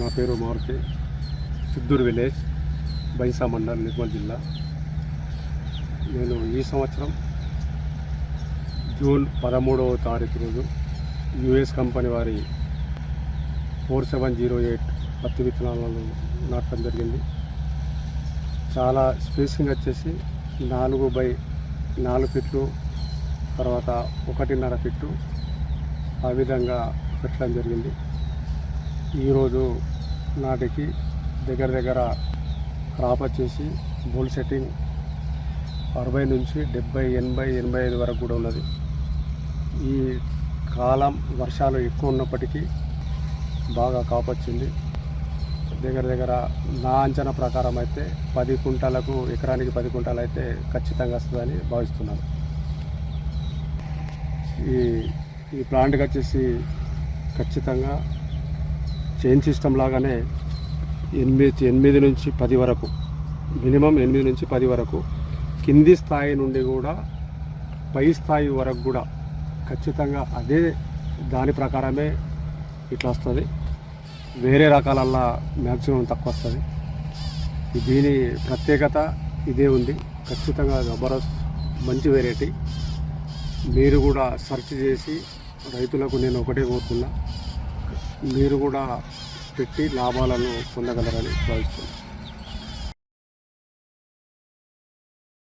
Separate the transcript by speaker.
Speaker 1: నా పేరు మారుతి, సిద్దూరు విలేజ్, బైసా మండల్, నిర్మల్ జిల్లా. నేను ఈ సంవత్సరం జూన్ 13వ తారీఖు రోజు యుఎస్ కంపెనీ వారి 4708 పత్తి విత్తనాలను నాటడం జరిగింది. చాలా స్పేసింగ్ వచ్చేసి 4x4 ఫీట్లు, తర్వాత 1.5 ఫీట్లు ఆ విధంగా పెట్టడం జరిగింది. ఈరోజు నాటికి దగ్గర క్రాప్ వచ్చేసి బోల్ సెట్టింగ్ 60 నుంచి 70, 80, 85 వరకు కూడా ఉన్నది. ఈ కాలం వర్షాలు ఎక్కువ ఉన్నప్పటికీ బాగా కాపు వచ్చింది. దగ్గర నా అంచనా ప్రకారం అయితే 10 కుంటాలకు, ఎకరానికి 10 కుంటాలు అయితే ఖచ్చితంగా వస్తుందని భావిస్తున్నాను. ఈ ప్లాంట్కి వచ్చేసి ఖచ్చితంగా చైన్ సిస్టమ్ లాగానే 8 నుంచి 10 వరకు, మినిమం 8 నుంచి 10 వరకు కింది స్థాయి నుండి కూడా పై స్థాయి వరకు కూడా ఖచ్చితంగా అదే దాని ప్రకారమే ఇట్లా వస్తుంది. వేరే రకాలల్లా మ్యాక్సిమం తక్కువ వస్తుంది. దీని ప్రత్యేకత ఇదే ఉంది. ఖచ్చితంగా జబర్దస్త్ మంచి వెరైటీ. మీరు కూడా సెర్చ్ చేసి రైతులకు నేను ఒకటే కోరుతున్నా, మీరు కూడా పెట్టి లాభాలను పొందగలరని భావిస్తున్నాను.